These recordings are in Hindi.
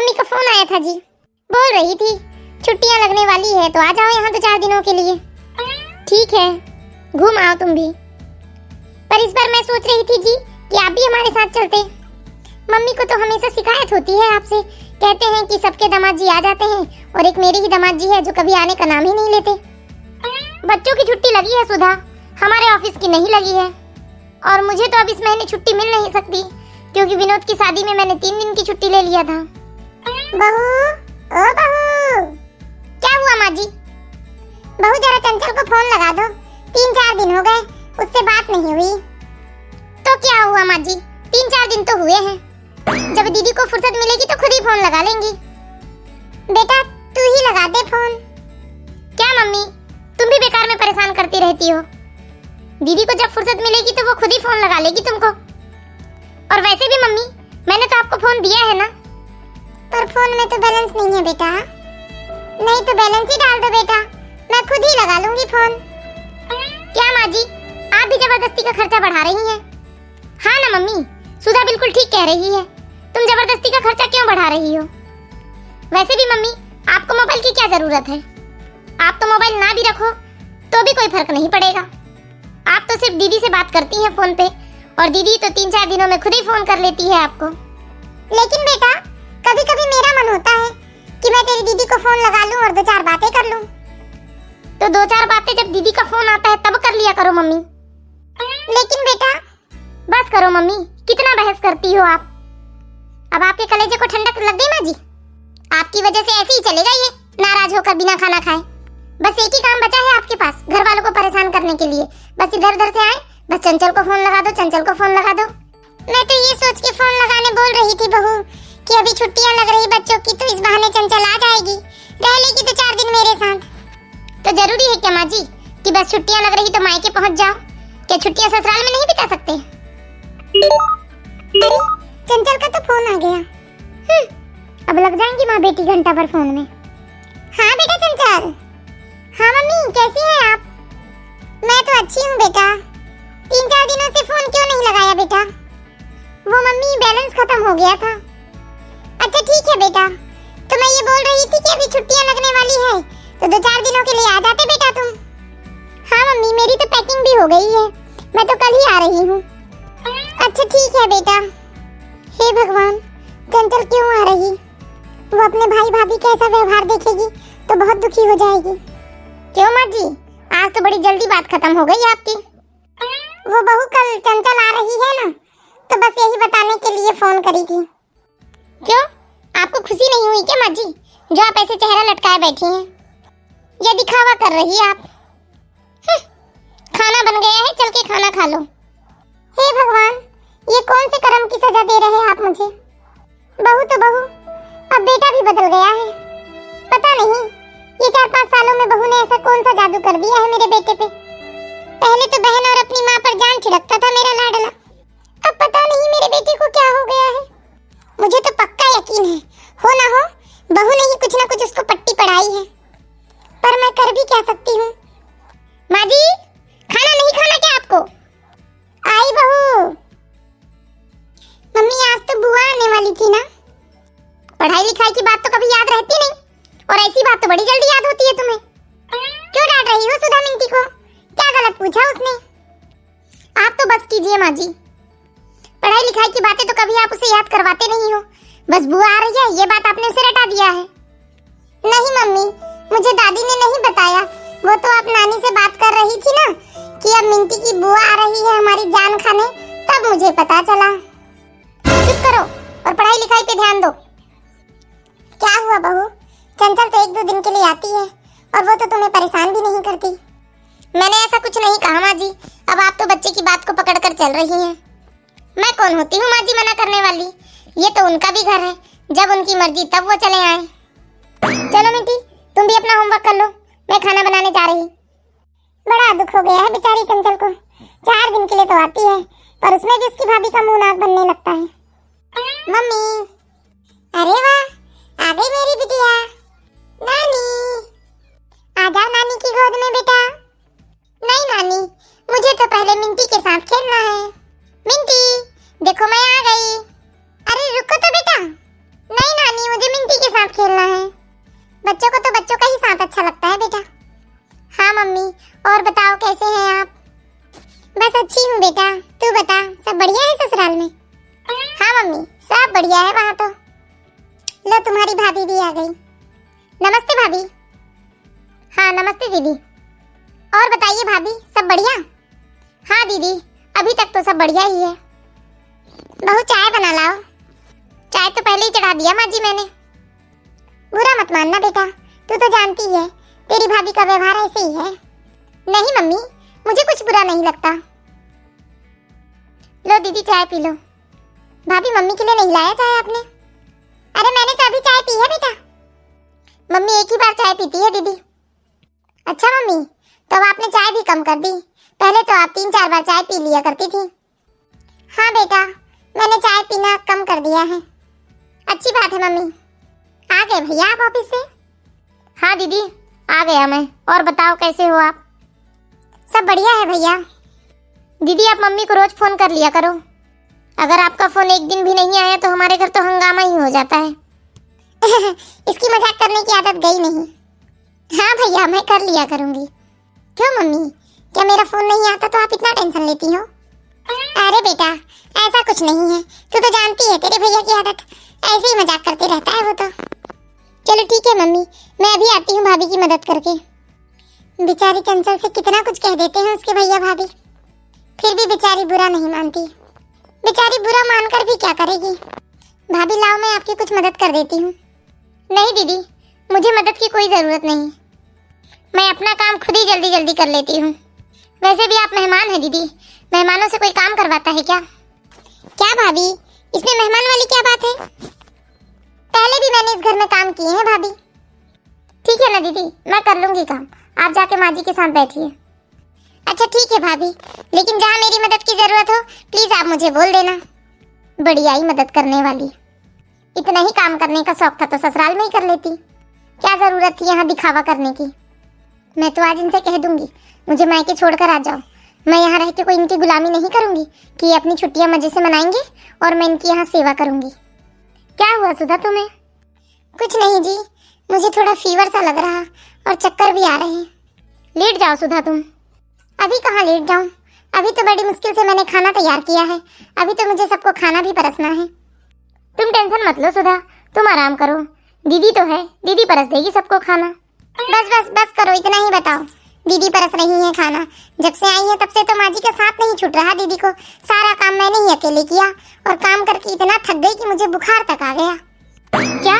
मम्मी का फोन आया था जी। बोल रही थी छुट्टियां लगने वाली है तो आ जाओ यहाँ 2-4 दिनों के लिए। ठीक है, घूम आओ तुम भी। पर इस बार मैं सोच रही थी जी कि आप भी हमारे साथ चलते। मम्मी को तो हमेशा शिकायत होती है आपसे, कहते हैं कि सबके दामाद जी आ जाते हैं और एक मेरी ही दामाद जी है जो कभी आने का नाम ही नहीं लेते। बच्चों की छुट्टी लगी है सुधा, हमारे ऑफिस की नहीं लगी है। और मुझे तो अब इस महीने छुट्टी मिल नहीं सकती क्योंकि विनोद की शादी में मैंने 3 दिन की छुट्टी ले लिया था। बहू, ओ बहू, क्या हुआ माँ जी? बहू जरा चंचल को फोन लगा दो, 3-4 दिन हो गए उससे बात नहीं हुई। तो क्या हुआ माँ जी, 3-4 दिन तो हुए हैं। जब दीदी को फुर्सत मिलेगी तो खुद ही फोन लगा लेंगी। बेटा तू ही लगा दे फोन। क्या मम्मी, तुम भी बेकार में परेशान करती रहती हो। दीदी को जब फुर्सत मिलेगी तो वो खुद ही फोन लगा लेगी तुमको। और वैसे भी मम्मी, मैंने तो आपको फोन दिया है ना। पर फोन में तो बैलेंस नहीं है बेटा। नहीं तो बैलेंस ही डाल दो बेटा, मैं खुद ही लगा लूंगी फोन। क्या माँ जी, आप भी जबरदस्ती का खर्चा बढ़ा रही हैं। हाँ ना मम्मी, सुधा बिल्कुल ठीक कह रही है। तुम जबरदस्ती का खर्चा क्यों बढ़ा रही हो? वैसे भी मम्मी, आपको मोबाइल की क्या जरूरत है? आप तो मोबाइल ना भी रखो तो भी कोई फर्क नहीं पड़ेगा। आप तो सिर्फ दीदी से बात करती हैं फोन पे, और दीदी तो 3-4 दिनों में खुद ही फोन कर लेती है आपको। लेकिन बेटा, कभी कभी मेरा मन होता है कि मैं तेरी दीदी को फोन लगा लूं और 2-4 बातें कर लूं। तो 2-4 बातें जब दीदी का फोन आता है तब कर लिया करो मम्मी। लेकिन बेटा, बस करो मम्मी, कितना बहस करती हो आप। अब आपके कलेजे को ठंडक लग गई माँ जी? आपकी वजह से ऐसे ही चलेगा ये, नाराज होकर बिना खाना खाए। बस एक ही काम बचा है आपके पास, घर वालों को परेशान करने के लिए। बस इधर उधर से आए, बस चंचल को फोन लगा दो, चंचल को फोन लगा दो। मैं तो ये सोच के फोन लगाने बोल रही थी बहू कि अभी छुट्टियां लग रही बच्चों की तो इस बहाने चंचल आ जाएगी, रह लेगी 2-4 दिन मेरे साथ। तो जरूरी है क्या माँ जी कि बस छुट्टियां लग रही तो मायके पहुँच जाओ? क्या छुट्टियां ससुराल में नहीं बिता सकते? अरे चंचल का तो फोन आ गया। अब लग जाएंगी माँ बेटी घंटा भर फोन में। हाँ बेटा चंचल। हाँ मम्मी, कैसी हैं आप? मैं तो अच्छी हूँ बेटा। 3-4 दिनों से फोन क्यों नहीं लगाया बेटा? वो मम्मी, बैलेंस खत्म हो गया था। अच्छा ठीक है बेटा, तो मैं ये बोल रही थी कि अभी छुट्टियां लगने वाली है तो 2-4 दिनों के लिए आ जाते बेटा तुम। हाँ मम्मी, मेरी तो पैकिंग भी हो गई है, मैं तो कल ही आ रही हूँ। अच्छा ठीक है बेटा। हे भगवान, चंचल क्यों आ रही? वो अपने भाई भाभी कैसा व्यवहार देखेगी तो बहुत दुखी हो जाएगी। क्यों माँ जी, आज तो बड़ी जल्दी बात खत्म हो गई आपकी। वो बहू कल चंचल आ रही है ना, तो बस यही बताने के लिए फोन करी थी। क्यों, आपको खुशी नहीं हुई क्या माँ जी, जो आप ऐसे चेहरा लटकाए बैठी हैं? ये दिखावा कर रही है आप। खाना बन गया है, चल के खाना खा लो। हे भगवान, ये कौन से कर्म की सजा दे रहे हैं आप मुझे? बहू तो बहू, अब बेटा भी बदल गया है। पता नहीं ये 4-5 सालों में बहू ने ऐसा कौन सा जादू कर दिया है मेरे बेटे पे। पहले तो बहन और अपनी माँ पर जान छिड़कता था मेरा लाडला, अब पता नहीं मेरे बेटे को क्या हो गया है। मुझे तो पक्का यकीन है, हो ना हो बहू ने ही कुछ ना कुछ उसको पट्टी पढ़ाई है, पर मैं कर भी क्या सकती हूँ। माँ जी, खाना नहीं खाना क्या आपको? आई बहू। मम्मी, आज तो बुआ आने वाली थी ना। पढ़ाई लिखाई की बात तो कभी याद रहती नहीं, और ऐसी बात तो बड़ी जल्दी याद होती है तुम्हें। क्यों डांट रही हो सुधा मिंटी को? क्या गलत पूछा उसने? आप तो बस कीजिए माँ जी, पढ़ाई लिखाई की बातें तो कभी आप उसे याद करवाते नहीं हो। बस बुआ आ रही है ये बात आपने उसे रटा दिया है। नहीं मम्मी, मुझे दादी ने नहीं बताया, वो तो आप नानी से बात कर रही थी ना कि अब मिंटी की बुआ आ रही है हमारी जान खाने, तब मुझे पता चला। चुप करो और पढ़ाई लिखाई पे ध्यान दो। क्या हुआ बहू, चंचल तो 1-2 दिन के लिए आती है और वो तो तुम्हें परेशान भी नहीं करती। मैंने ऐसा कुछ नहीं कहा माँ जी, अब आप तो बच्चे की बात को पकड़कर चल रही हैं। मैं कौन होती हूँ माँ जी मना करने वाली? ये तो उनका भी घर है, जब उनकी मर्जी तब वो चले आए। चलो मिंटी, तुम भी अपना होमवर्क कर लो, मैं खाना बनाने जा रही। बड़ा दुख हो गया है बेचारी चंचल को, 4 दिन के लिए तो आती है पर उसमें भी उसकी भाभी का मुंह नाक बनने लगता है। मम्मी, अरे वाह, आ गई मेरी बिटिया। नानी, आ जाओ नानी की गोद में बेटा। नहीं नानी, मुझे तो पहले मिंटी के साथ खेलना है। मिंटी, देखो मैं आ गई। अरे रुको तो बेटा। नहीं नानी, मुझे देखा दीदी आ गई। नमस्ते भाभी। हाँ नमस्ते दीदी। और बताइए भाभी, सब बढ़िया? हाँ दीदी, अभी तक तो सब बढ़िया ही है। बहू चाय बना लाओ। चाय तो पहले ही चढ़ा दिया माँ जी मैंने। बुरा मत मानना बेटा, तू तो जानती है तेरी भाभी का व्यवहार ऐसे ही है। नहीं मम्मी, मुझे कुछ बुरा नहीं लगता। लो दीदी चाय पी लो। भाभी मम्मी के लिए नहीं लाया चाय आपने? अरे मैंने तो अभी चाय पी है बेटा। मम्मी एक ही बार चाय पीती है दीदी। अच्छा मम्मी, तो अब आपने चाय भी कम कर दी। पहले तो आप 3-4 बार चाय पी लिया करती थी। हाँ बेटा, मैंने चाय पीना कम कर दिया है। अच्छी बात है मम्मी। आ गए भैया आप ऑफिस से? हाँ दीदी आ गया मैं। और बताओ कैसे हो आप? सब बढ़िया है भैया। दीदी आप मम्मी को रोज फोन कर लिया करो। अगर आपका फोन एक दिन भी नहीं आया तो हमारे घर तो हंगामा ही हो जाता है। इसकी मजाक करने की आदत गई नहीं। हाँ भैया मैं कर लिया करूंगी। क्यों मम्मी, क्या मेरा फोन नहीं आता तो आप इतना टेंशन लेती हो? अरे बेटा ऐसा कुछ नहीं है, तू तो जानती है तेरे भैया की आदत, ऐसे ही मजाक करते रहता है वो तो। चलो ठीक है मम्मी, मैं अभी आती हूँ भाभी की मदद करके। बेचारी चंचल से कितना कुछ कह देते हैं उसके भैया भाभी, फिर भी बेचारी बुरा नहीं मानती। बेचारी बुरा मानकर भी क्या करेगी। भाभी लाओ मैं आपकी कुछ मदद कर देती हूँ। नहीं दीदी, मुझे मदद की कोई जरूरत नहीं, मैं अपना काम खुद ही जल्दी जल्दी कर लेती हूँ। वैसे भी आप मेहमान हैं दीदी, मेहमानों से कोई काम करवाता है क्या? क्या भाभी, इसमें मेहमान वाली क्या बात है? पहले भी मैंने इस घर में काम किए हैं भाभी। ठीक है ना दीदी, मैं कर लूंगी काम, आप जाके माँ जी के साथ बैठिए। अच्छा ठीक है भाभी, लेकिन जहाँ मेरी मदद की जरूरत हो प्लीज आप मुझे बोल देना। बढ़िया ही मदद करने वाली, इतना ही काम करने का शौक था तो ससुराल में ही कर लेती, क्या जरूरत थी यहाँ दिखावा करने की। मैं तो आज इनसे कह दूंगी मुझे मायके छोड़कर आ जाओ। मैं यहाँ रह के कोई इनकी गुलामी नहीं करूंगी कि ये अपनी छुट्टियां मजे से मनाएंगे और मैं इनकी यहाँ सेवा करूंगी। क्या हुआ सुधा तुम्हें? कुछ नहीं जी, मुझे थोड़ा फीवर सा लग रहा और चक्कर भी आ रहे हैं। लेट जाओ सुधा तुम। अभी कहाँ लेट जाऊं, अभी तो बड़ी मुश्किल से मैंने खाना तैयार किया है, अभी तो मुझे सबको खाना भी परसना है। तुम टेंशन मत लो सुधा, तुम आराम करो, दीदी तो है, दीदी परस देगी सबको खाना। बस बस बस करो, इतना ही बताओ। दीदी परस रही है खाना, जब से आई है तब से तो माँ जी का साथ नहीं छूट रहा दीदी को। सारा काम मैंने ही अकेले किया और काम करके इतना थक गई कि मुझे बुखार तक आ गया। क्या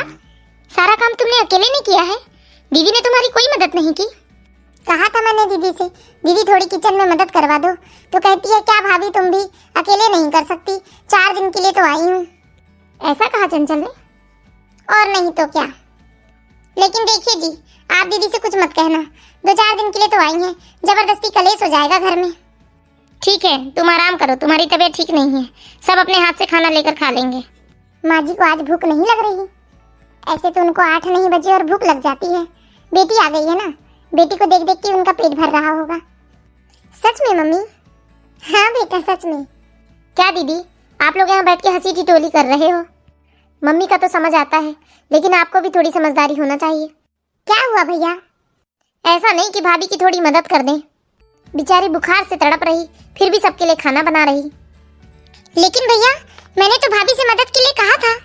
सारा काम तुमने अकेले नहीं किया है? दीदी ने तुम्हारी कोई मदद नहीं की? कहा था मैंने दीदी से, दीदी थोड़ी किचन में मदद करवा दो, तो कहती है क्या भाभी तुम भी अकेले नहीं कर सकती, 4 दिन के लिए तो आई हूँ। ऐसा कहा चंचल ने? और नहीं तो क्या। लेकिन देखिए जी, आप दीदी से कुछ मत कहना, 2-4 दिन के लिए तो आई हैं, जबरदस्ती कलेश हो जाएगा घर में। ठीक है तुम आराम करो, तुम्हारी तबीयत ठीक नहीं है, सब अपने हाथ से खाना लेकर खा लेंगे। माँ जी को आज भूख नहीं लग रही? ऐसे तो उनको 8 नहीं बजे और भूख लग जाती है, बेटी आ गई है ना, बेटी को देख देख के उनका पेट भर रहा होगा। सच में मम्मी? हाँ बेटा सच में। क्या दीदी आप लोग यहाँ बैठ के हंसी ठिठोली कर रहे हो? मम्मी का तो समझ आता है, लेकिन आपको भी थोड़ी समझदारी होना चाहिए। क्या हुआ भैया? ऐसा नहीं कि भाभी की थोड़ी मदद कर दें, बेचारी बुखार से तड़प रही, फिर भी सबके लिए खाना बना रही। लेकिन भैया मैंने तो भाभी से मदद के लिए कहा था।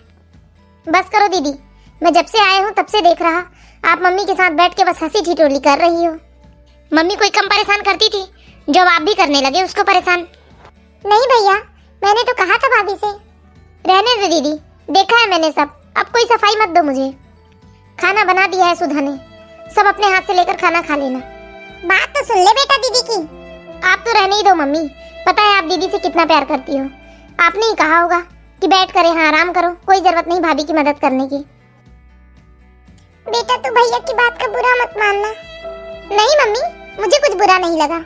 बस करो दीदी, मैं जब से आया हूँ तब से देख रहा आप मम्मी के साथ बैठ के बस हंसी ठिठोली कर रही हो। मम्मी कोई कम परेशान करती थी जो आप भी करने लगे उसको परेशान। नहीं भैया, मैंने तो कहा था भाभी से। रहने दो दीदी, देखा है मैंने सब, अब कोई सफाई मत दो मुझे। खाना बना दिया है सुधा ने, सब अपने हाथ से लेकर खाना खा लेना। बात तो सुन ले बेटा दीदी की। आप तो रहने ही दो मम्मी, पता है आप दीदी से कितना प्यार करती हो। आपने ही कहा होगा कि बैठ कर यहाँ आराम करो, कोई जरूरत नहीं भाभी की मदद करने की। बेटा तू भैया की बात का बुरा मत मानना। नहीं मम्मी, मुझे कुछ बुरा नहीं लगा।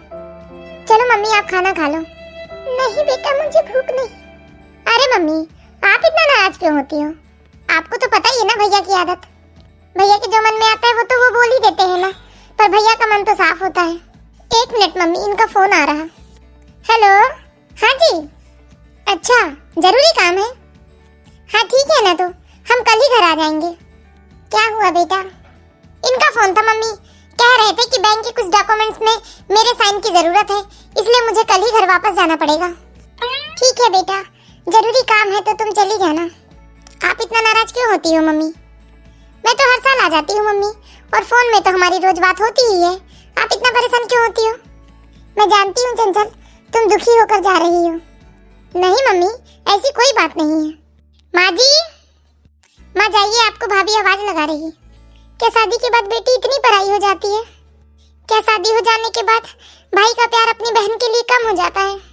चलो मम्मी आप खाना खा लो। नहीं बेटा मुझे भूख नहीं। अरे मम्मी आप इतना नाराज क्यों होती हो? आपको तो पता ही है ना भैया की आदत, भैया के जो मन में आता है वो तो वो बोल ही देते हैं ना, पर भैया का मन तो साफ होता है। 1 मिनट मम्मी, इनका फोन आ रहा। हेलो, हाँ जी। अच्छा जरूरी काम है? हाँ ठीक है ना, तो हम कल ही घर आ जाएंगे। क्या हुआ बेटा? इनका फोन था मम्मी, कह रहे थे कि बैंक के कुछ डॉक्यूमेंट्स में मेरे साइन की जरूरत है, इसलिए मुझे कल ही घर वापस जाना पड़ेगा। ठीक है बेटा, जरूरी काम है तो तुम चली जाना। आप इतना नाराज क्यों होती हो मम्मी? मैं तो हर साल आ जाती हूँ मम्मी, और फोन में तो हमारी रोज बात होती ही है। आप इतना परेशान क्यों होती हो? मैं जानती हूँ चंचल, तुम दुखी होकर जा रही हो। नहीं मम्मी, ऐसी कोई बात नहीं है। माँ जी, माँ जाइए, आपको भाभी आवाज लगा रही है। क्या शादी के बाद बेटी इतनी पराई हो जाती है? क्या शादी हो जाने के बाद भाई का प्यार अपनी बहन के लिए कम हो जाता है?